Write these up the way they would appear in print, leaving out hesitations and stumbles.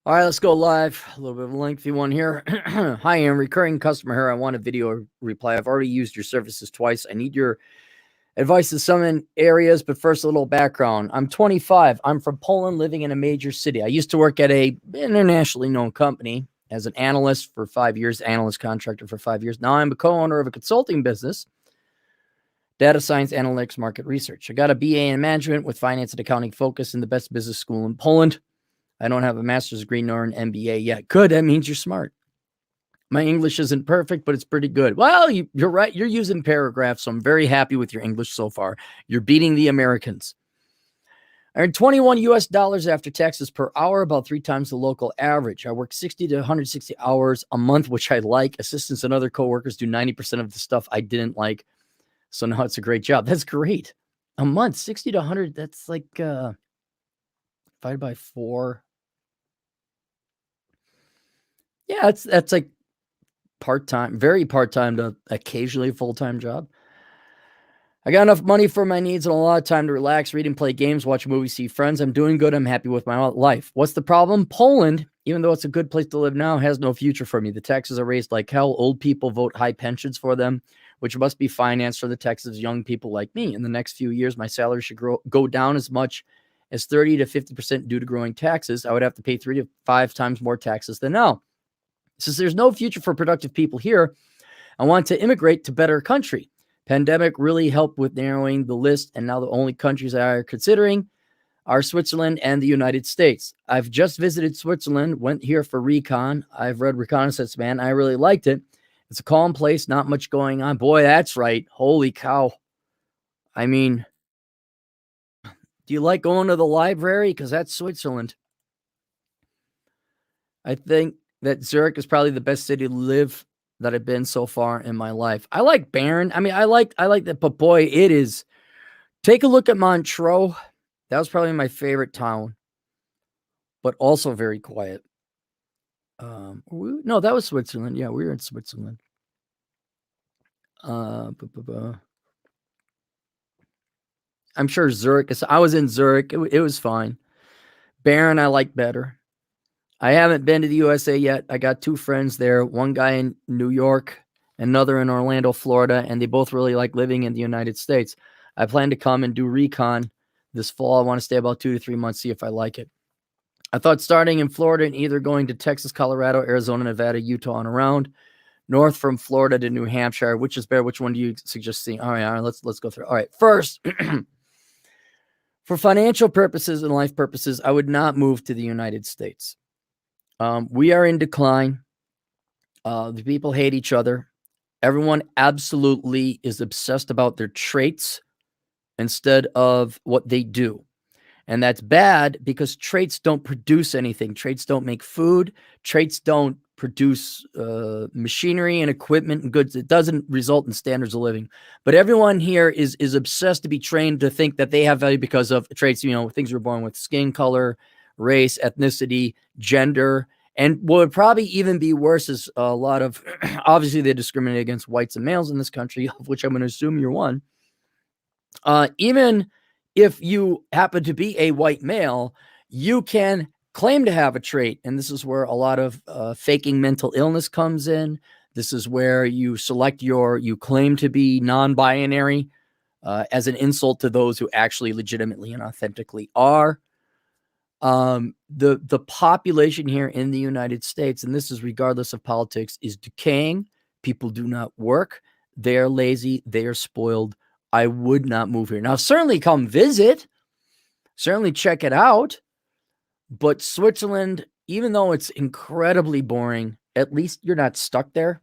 All right, let's go live. A little bit of a lengthy one here. Hi, I'm a recurring customer here. I want a video reply. I've already used your services twice. I need your advice in some areas, but first, a little background. I'm 25. I'm from Poland, living in a major city. I used to work at a internationally known company as an analyst for 5 years, analyst contractor for 5 years. Now I'm a co-owner of a consulting business, data science, analytics, market research. I got a BA in management with finance and accounting focus in the best business school in Poland. I don't have a master's degree nor an MBA yet. Good. That means you're smart. My English isn't perfect, but it's pretty good. Well, you're right. You're using paragraphs, so I'm very happy with your English so far. You're beating the Americans. I earn 21 US dollars after taxes per hour, about 3 times the local average. I work 60 to 160 hours a month, which I like. Assistants and other coworkers do 90% of the stuff I didn't like. So now it's a great job. That's great. A month, 60 to 100, that's like divided by 4. Yeah, that's like part-time, very part-time to occasionally a full-time job. I got enough money for my needs and a lot of time to relax, read and play games, watch movies, see friends. I'm doing good. I'm happy with my life. What's the problem? Poland, even though it's a good place to live now, has no future for me. The taxes are raised like hell. Old people vote high pensions for them, which must be financed for the taxes of young people like me. In the next few years, my salary should go down as much as 30 to 50% due to growing taxes. I would have to pay 3 to 5 times more taxes than now. Since there's no future for productive people here, I want to immigrate to better country. Pandemic really helped with narrowing the list, and now the only countries I are considering are Switzerland and the United States. I've just visited Switzerland, went here for recon. I've read Reconnaissance Man. I really liked it. It's a calm place, not much going on. Boy, that's right. Holy cow. I mean, do you like going to the library? Because that's Switzerland. I think that Zurich is probably the best city to live that I've been so far in my life. I like Bern. I mean, I like that, but boy, it is. Take a look at Montreux. That was probably my favorite town, but also very quiet. No, that was Switzerland. Yeah, we were in Switzerland. I'm sure Zurich. I was in Zurich. It was fine. Bern, I like better. I haven't been to the USA yet. I got 2 friends there. One guy in New York, another in Orlando, Florida, and they both really like living in the United States. I plan to come and do recon this fall. I want to stay about 2 to 3 months, see if I like it. I thought starting in Florida and either going to Texas, Colorado, Arizona, Nevada, Utah, and around. North from Florida to New Hampshire. Which is better? Which one do you suggest seeing? All right, let's go through. All right, first, for financial purposes and life purposes, I would not move to the United States. We are in decline. The people hate each other. Everyone absolutely is obsessed about their traits instead of what they do. And that's bad because traits don't produce anything. Traits don't make food. Traits don't produce machinery and equipment and goods. It doesn't result in standards of living. But everyone here is obsessed to be trained to think that they have value because of traits, things we're born with: skin color, race, ethnicity, gender. And what would probably even be worse is a lot of, obviously they discriminate against whites and males in this country, of which I'm going to assume you're one. Even if you happen to be a white male, you can claim to have a trait. And this is where a lot of faking mental illness comes in. This is where you you claim to be non-binary as an insult to those who actually legitimately and authentically are. The population here in the United States, and this is regardless of politics, is decaying. People do not work. They are lazy. They are spoiled. I would not move here. Now, certainly come visit. Certainly check it out. But Switzerland, even though it's incredibly boring, at least you're not stuck there.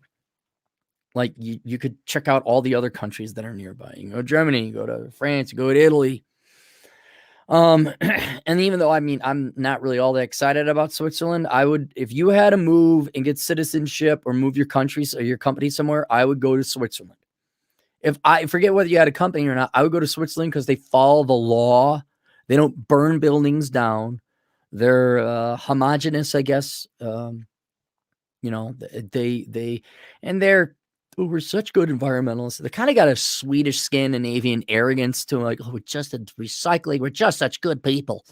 Like you could check out all the other countries that are nearby. You go to Germany, you go to France, you go to Italy. And even though, I'm not really all that excited about Switzerland, I would, if you had to move and get citizenship or move your country or your company somewhere, I would go to Switzerland. If I forget whether you had a company or not, I would go to Switzerland because they follow the law. They don't burn buildings down. They're homogenous, I guess. We're such good environmentalists. They kind of got a Swedish Scandinavian arrogance to them, like, oh, we're just recycling. We're just such good people.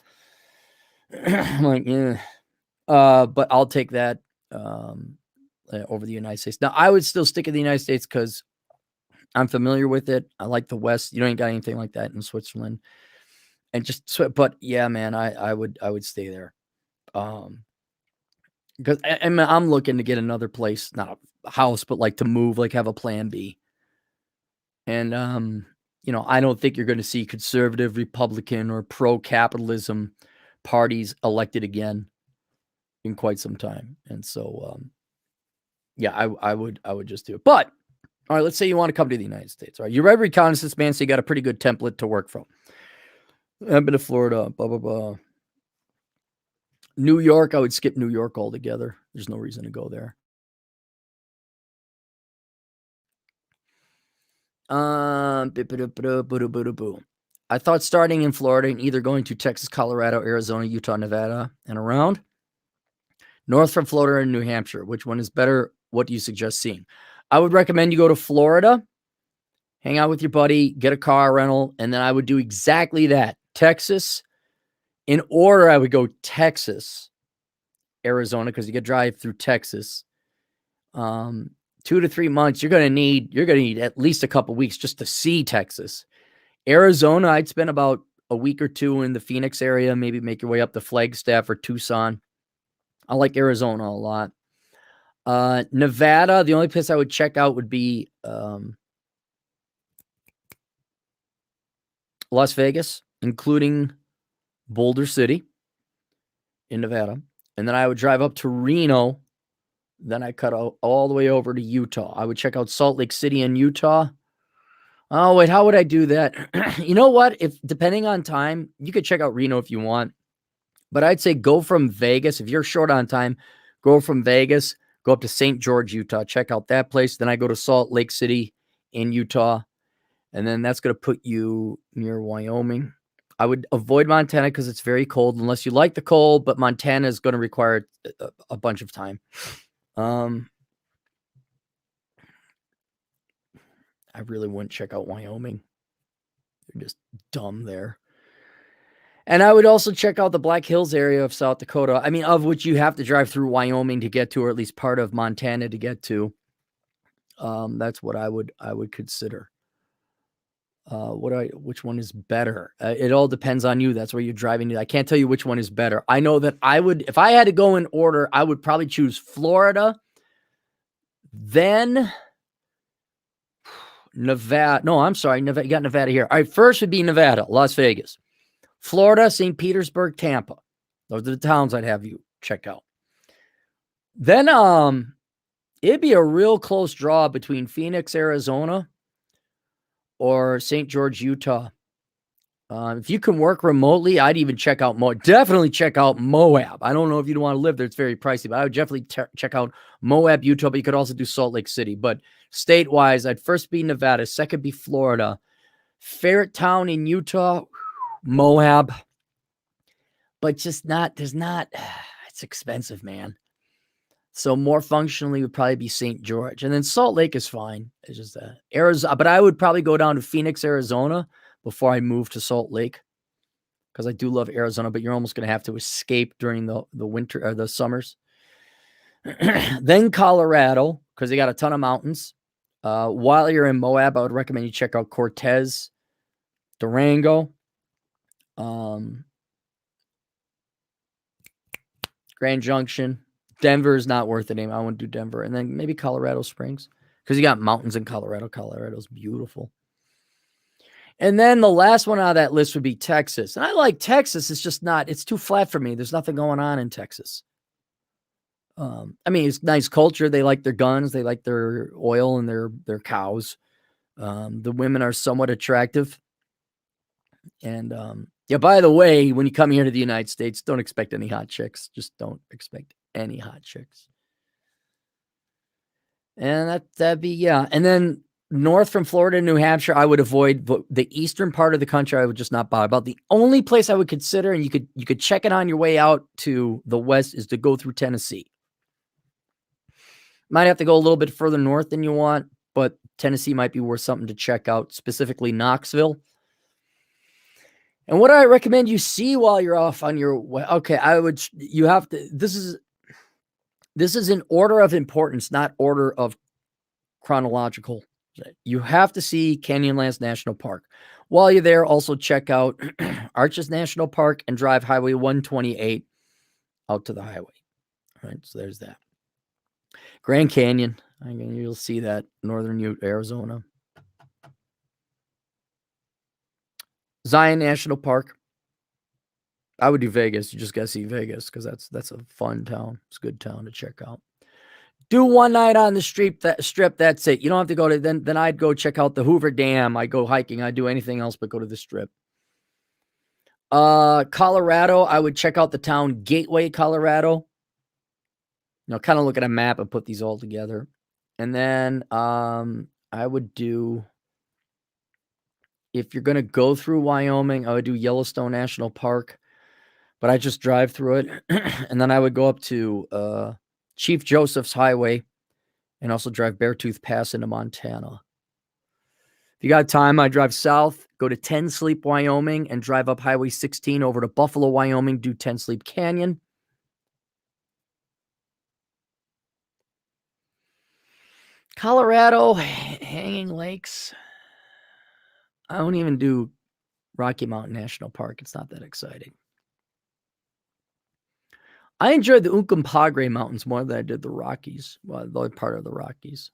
I'm like, yeah. But I'll take that over the United States. Now, I would still stick in the United States because I'm familiar with it. I like the West. You ain't got anything like that in Switzerland. And but yeah, man, I would stay there. Because I'm looking to get another place, not a house, but like to move, like have a plan B. And I don't think you're going to see conservative, Republican, or pro-capitalism parties elected again in quite some time. And so, yeah, I would just do it. But all right, let's say you want to come to the United States. All right, you read reconnaissance, man, so you got a pretty good template to work from. I've been to Florida, blah blah blah. New York, I would skip New York altogether. There's no reason to go there. I thought starting in Florida and either going to Texas, Colorado, Arizona, Utah, Nevada, and around. North from Florida and New Hampshire. Which one is better? What do you suggest seeing? I would recommend you go to Florida, hang out with your buddy, get a car rental, and then I would do exactly that. Texas. In order, I would go Texas, Arizona, because you could drive through Texas. 2 to 3 months, you're gonna need at least a couple weeks just to see Texas. Arizona, I'd spend about a week or two in the Phoenix area, maybe make your way up to Flagstaff or Tucson. I like Arizona a lot. Nevada, the only place I would check out would be Las Vegas, including Boulder City in Nevada. And then I would drive up to Reno. Then I cut all the way over to Utah. I would check out Salt Lake City in Utah. Oh, wait, how would I do that? You know what? If depending on time, you could check out Reno if you want. But I'd say go from Vegas. If you're short on time, go from Vegas, go up to St. George, Utah. Check out that place. Then I go to Salt Lake City in Utah. And then that's going to put you near Wyoming. I would avoid Montana because it's very cold unless you like the cold, but Montana is going to require a bunch of time. I really wouldn't check out Wyoming. They're just dumb there. And I would also check out the Black Hills area of South Dakota. I mean, of which you have to drive through Wyoming to get to, or at least part of Montana to get to. That's what I would consider. Which one is better? It all depends on you. That's where you're driving to. I can't tell you which one is better. I know that if I had to go in order, I would probably choose Florida, then Nevada. No, I'm sorry. Nevada, you got Nevada here. All right, first would be Nevada, Las Vegas, Florida, St. Petersburg, Tampa. Those are the towns I'd have you check out. Then it'd be a real close draw between Phoenix, Arizona, or St. George, Utah. If you can work remotely, I'd even check out definitely check out Moab. I don't know if you'd want to live there. It's very pricey, but I would definitely check out Moab, Utah, but you could also do Salt Lake City. But state-wise, I'd first be Nevada, second be Florida. Favorite town in Utah, Moab. But it's expensive, man. So more functionally would probably be St. George. And then Salt Lake is fine. It's just Arizona. But I would probably go down to Phoenix, Arizona before I move to Salt Lake. Because I do love Arizona, but you're almost going to have to escape during the winter or the summers. Then Colorado, because they got a ton of mountains. While you're in Moab, I would recommend you check out Cortez, Durango, Grand Junction. Denver is not worth the name. I wouldn't do Denver. And then maybe Colorado Springs because you got mountains in Colorado. Colorado's beautiful. And then the last one out of that list would be Texas. And I like Texas. It's just it's too flat for me. There's nothing going on in Texas. I mean, it's nice culture. They like their guns. They like their oil and their cows. The women are somewhat attractive. And yeah, by the way, when you come here to the United States, don't expect any hot chicks. Just don't expect any hot chicks. And that'd be, yeah. And then north from Florida, New Hampshire, I would avoid the eastern part of the country. I would just not bother about. The only place I would consider, and you could check it on your way out to the west, is to go through Tennessee. Might have to go a little bit further north than you want, but Tennessee might be worth something to check out, specifically Knoxville. And what I recommend you see while you're off on your way, okay, you have to, this is in order of importance, not order of chronological. You have to see Canyonlands National Park. While you're there, also check out Arches National Park and drive Highway 128 out to the highway. All right, so there's that. Grand Canyon, you'll see that, Northern Utah, Arizona. Zion National Park. I would do Vegas. You just got to see Vegas because that's a fun town. It's a good town to check out. Do one night on the strip. That's it. You don't have to go to then I'd go check out the Hoover Dam. I go hiking. I do anything else but go to the strip. Colorado, I would check out the town Gateway, Colorado. Kind of look at a map and put these all together. And then I would do, if you're going to go through Wyoming, I would do Yellowstone National Park, but I just drive through it. And then I would go up to Chief Joseph's Highway and also drive Beartooth Pass into Montana. If you got time, I drive south, go to Ten Sleep, Wyoming, and drive up Highway 16 over to Buffalo, Wyoming, do Ten Sleep Canyon. Colorado, Hanging Lakes. I don't even do Rocky Mountain National Park. It's not that exciting. I enjoyed the Uncompahgre Mountains more than I did the Rockies. Well, the part of the Rockies.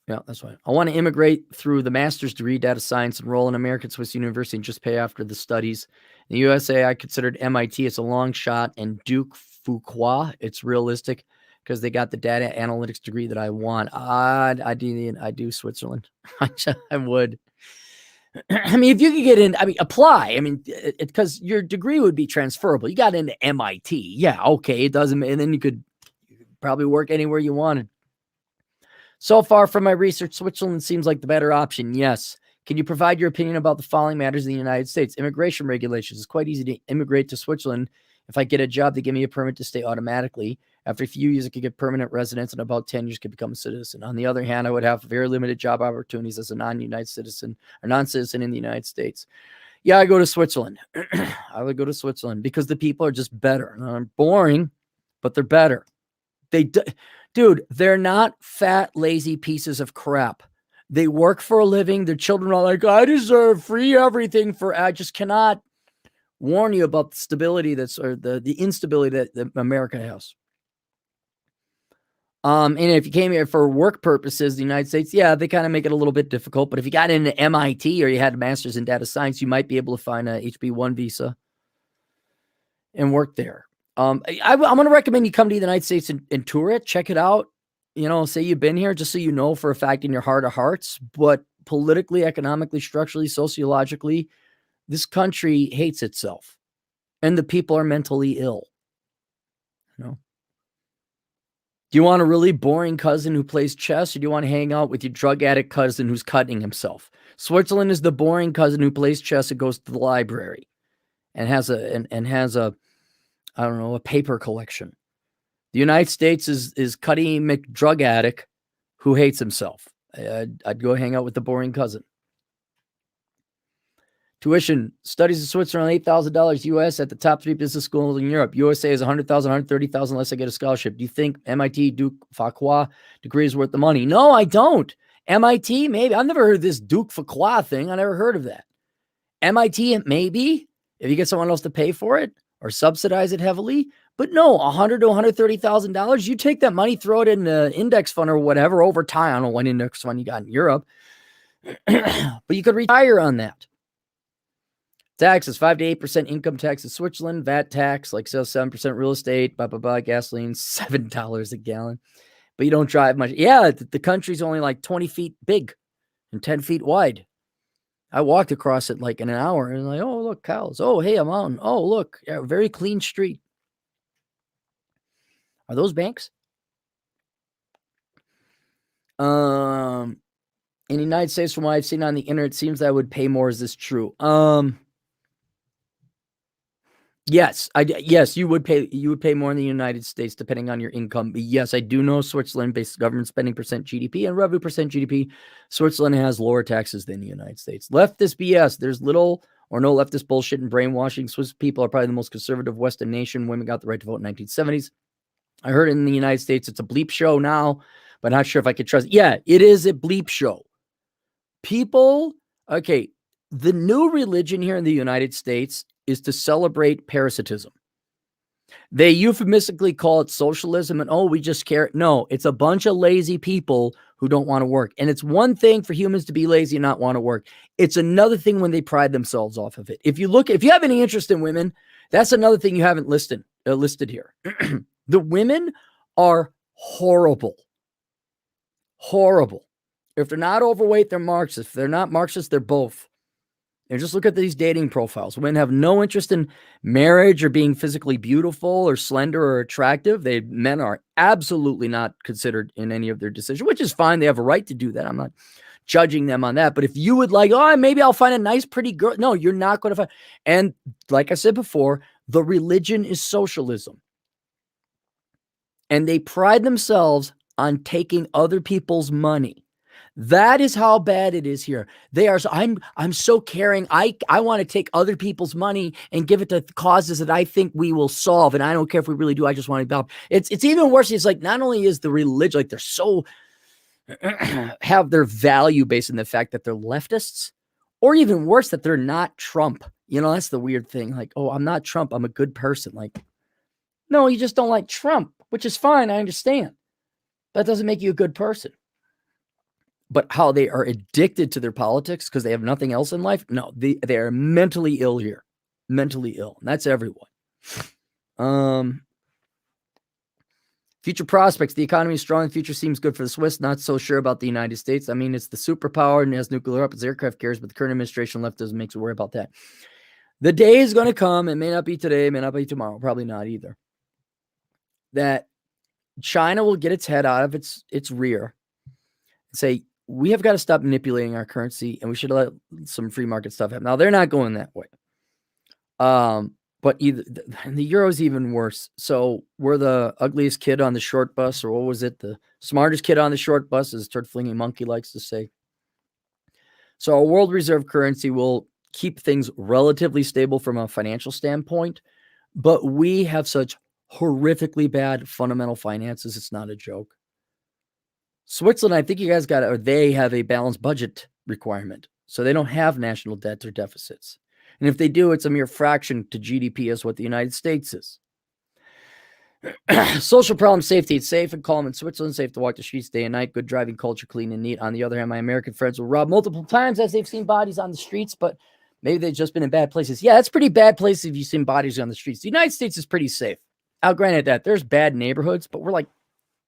Yeah, that's right. I want to immigrate through the master's degree, data science, enroll in American Swiss University, and just pay after the studies. In the USA, I considered MIT. It's a long shot, and Duke Fuqua, it's realistic because they got the data analytics degree that I want. I do Switzerland. I would. I mean, if you could get in, apply. Because your degree would be transferable. You got into MIT. Yeah, okay, it doesn't, and then you could probably work anywhere you wanted. So far from my research, Switzerland seems like the better option. Yes. Can you provide your opinion about the following matters in the United States? Immigration regulations. It's quite easy to immigrate to Switzerland. If I get a job, they give me a permit to stay automatically. After a few years, I could get permanent residence, and about 10 years, could become a citizen. On the other hand, I would have very limited job opportunities as a non-United citizen or non-citizen in the United States. Yeah, I go to Switzerland. I would go to Switzerland because the people are just better. They're boring, but they're better. Dude, they're not fat, lazy pieces of crap. They work for a living. Their children are like, I deserve free everything I just cannot warn you about the stability the instability that America has. And if you came here for work purposes, the United States, yeah, they kind of make it a little bit difficult. But if you got into MIT or you had a master's in data science, you might be able to find a HB1 visa and work there. I'm going to recommend you come to the United States and tour it, check it out. Say you've been here just so you know for a fact in your heart of hearts, but politically, economically, structurally, sociologically, this country hates itself and the people are mentally ill. Do you want a really boring cousin who plays chess, or do you want to hang out with your drug addict cousin who's cutting himself? Switzerland is the boring cousin who plays chess and goes to the library and has a paper collection. The United States is Cuddy McDrug addict who hates himself. I'd go hang out with the boring cousin. Tuition, studies in Switzerland, $8,000 US at the top 3 business schools in Europe. USA is $100,000, $130,000 unless I get a scholarship. Do you think MIT Duke Fuqua degree is worth the money? No, I don't. MIT, maybe. I've never heard of this Duke Fuqua thing. I never heard of that. MIT, maybe, if you get someone else to pay for it or subsidize it heavily. But no, $100,000 to $130,000. You take that money, throw it in an index fund or whatever over time. I don't know what index fund you got in Europe, but you could retire on that. Taxes, 5 to 8% income tax in Switzerland. VAT tax, like 7% real estate, gasoline, $7 a gallon. But you don't drive much. Yeah, the country's only like 20 feet big and 10 feet wide. I walked across it like in an hour and like, oh, look, cows. Oh, hey, a mountain. Oh, look, yeah, very clean street. Are those banks? In the United States, from what I've seen on the internet, it seems that I would pay more. Is this true? Yes, yes, you would pay more in the United States depending on your income. But yes, I do know Switzerland, based government spending percent GDP and revenue percent GDP, Switzerland has lower taxes than the United States. Leftist BS. There's little or no leftist bullshit and brainwashing. Swiss people are probably the most conservative Western nation. Women got the right to vote in the 1970s. I heard in the United States it's a bleep show now, but not sure if I could trust it. Yeah, it is a bleep show. People, okay, the new religion here in the United States is to celebrate parasitism. They euphemistically call it socialism and, oh, we just care. No, it's a bunch of lazy people who don't want to work. And it's one thing for humans to be lazy and not want to work. It's another thing when they pride themselves off of it. If you have any interest in women, that's another thing you haven't listed here. The women are horrible. Horrible. If they're not overweight, they're Marxist. If they're not Marxist, they're both. And just look at these dating profiles. Women have no interest in marriage or being physically beautiful or slender or attractive. Men are absolutely not considered in any of their decisions, which is fine. They have a right to do that. I'm not judging them on that. But if you would like, oh, maybe I'll find a nice, pretty girl. No, you're not going to find. And like I said before, the religion is socialism. And they pride themselves on taking other people's money. That is how bad it is here. They are. I'm so caring. I want to take other people's money and give it to causes that I think we will solve. And I don't care if we really do. I just want to help. It's even worse. It's like not only is the religion, like they're so have their value based on the fact that they're leftists, or even worse, that they're not Trump. That's the weird thing. Like, oh, I'm not Trump. I'm a good person. Like, no, you just don't like Trump, which is fine. I understand. That doesn't make you a good person. But how they are addicted to their politics because they have nothing else in life? No, they are mentally ill here. Mentally ill. And that's everyone. Future prospects. The economy is strong. The future seems good for the Swiss. Not so sure about the United States. I mean, it's the superpower and has nuclear weapons, aircraft carriers, but the current administration left doesn't make us worry about that. The day is going to come. It may not be today. It may not be tomorrow. Probably not either. That China will get its head out of its rear and say, we have got to stop manipulating our currency and we should let some free market stuff happen. Now, they're not going that way. But the euro is even worse. So we're the ugliest kid on the short bus, or what was it? The smartest kid on the short bus, as Turd Flinging Monkey likes to say. So our world reserve currency will keep things relatively stable from a financial standpoint, but we have such horrifically bad fundamental finances. It's not a joke. Switzerland, I think you guys they have a balanced budget requirement. So they don't have national debt or deficits. And if they do, it's a mere fraction to GDP as what the United States is. Social problem, safety. It's safe and calm in Switzerland. Safe to walk the streets day and night. Good driving culture, clean and neat. On the other hand, my American friends will rob multiple times as they've seen bodies on the streets, but maybe they've just been in bad places. Yeah, it's pretty bad places if you've seen bodies on the streets. The United States is pretty safe. I'll grant that. There's bad neighborhoods, but we're like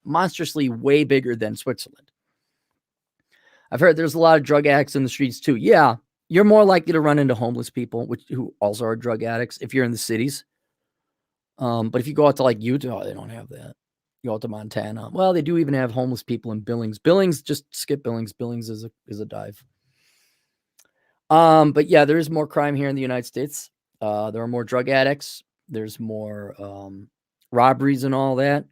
monstrously way bigger than Switzerland. I've heard there's a lot of drug addicts in the streets too. Yeah, you're more likely to run into homeless people, who also are drug addicts if you're in the cities. But if you go out to like Utah, they don't have that. You go out to Montana. Well, they do even have homeless people in Billings. Billings, just skip Billings. Billings is a dive. But yeah, there is more crime here in the United States. There are more drug addicts. There's more robberies and all that.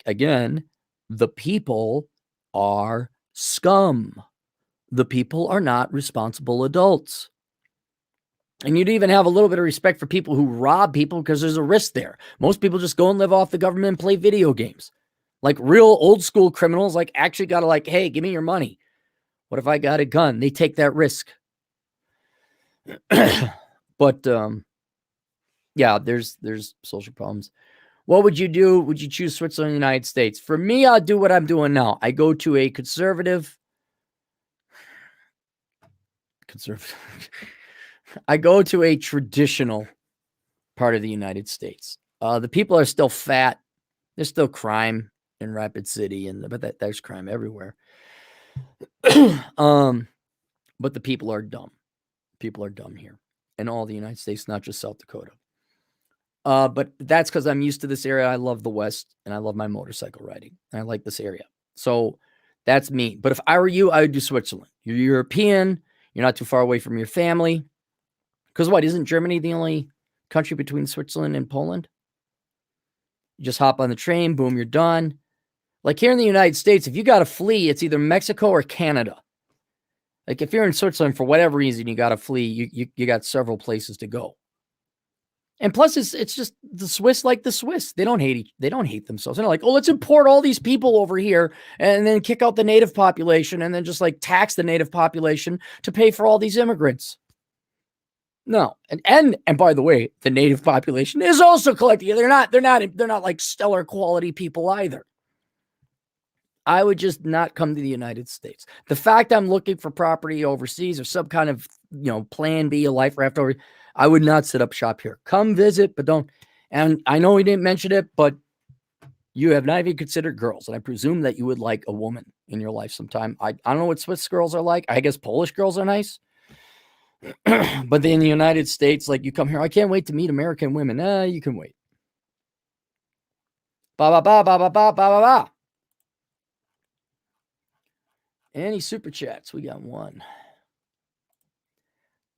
Again, the people are scum. The people are not responsible adults. And you'd even have a little bit of respect for people who rob people because there's a risk there. Most people just go and live off the government and play video games. Like real old school criminals, like actually got to hey, give me your money. What if I got a gun? They take that risk. But yeah, there's social problems. What would you do? Would you choose Switzerland or the United States? For me, I'll do what I'm doing now. I go to a conservative. I go to a traditional part of the United States. The people are still fat. There's still crime in Rapid City, but there's crime everywhere. But the people are dumb. People are dumb here in all the United States, not just South Dakota. But that's because I'm used to this area. I love the West, and I love my motorcycle riding, and I like this area. So that's me. But if I were you, I would do Switzerland. You're European. You're not too far away from your family. Because what? Isn't Germany the only country between Switzerland and Poland. You just hop on the train, boom, you're done. Like here in the United States, if you got to flee, it's either Mexico or Canada. Like if you're in Switzerland for whatever reason, you got to flee, you got several places to go. And plus, it's just the Swiss like the Swiss. They don't hate themselves. They're like, oh, let's import all these people over here and then kick out the native population and then just like tax the native population to pay for all these immigrants. No, and by the way, the native population is also collecting. They're not like stellar quality people either. I would just not come to the United States. The fact I'm looking for property overseas or some kind of, plan B, a life raft over, I would not set up shop here. Come visit, but don't. And I know we didn't mention it, but you have not even considered girls. And I presume that you would like a woman in your life sometime. I don't know what Swiss girls are like. I guess Polish girls are nice. But in the United States, like you come here, I can't wait to meet American women. You can wait. Ba ba ba ba ba ba ba ba ba. Any super chats? We got one.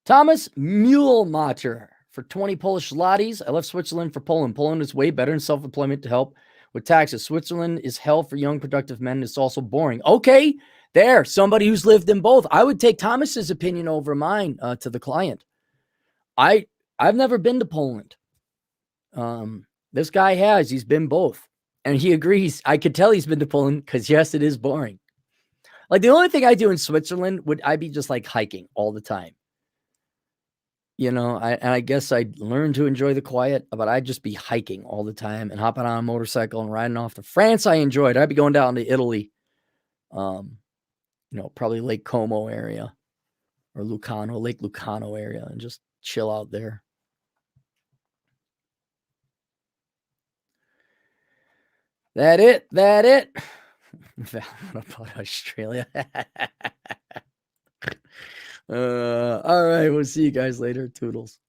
Thomas Mulemotter for 20 Polish zlotys. I left Switzerland for Poland. Poland is way better in self-employment to help with taxes. Switzerland is hell for young, productive men. It's also boring. Okay, there. Somebody who's lived in both. I would take Thomas's opinion over mine to the client. I've never been to Poland. This guy has. He's been both. And he agrees. I could tell he's been to Poland because, yes, it is boring. Like the only thing I do in Switzerland would I be just like hiking all the time. I guess I'd learn to enjoy the quiet, but I'd just be hiking all the time and hopping on a motorcycle and riding off to France. I enjoyed. I'd be going down to Italy, probably Lake Como area or Lake Lucano area and just chill out there. That it. What about Australia? All right. We'll see you guys later. Toodles.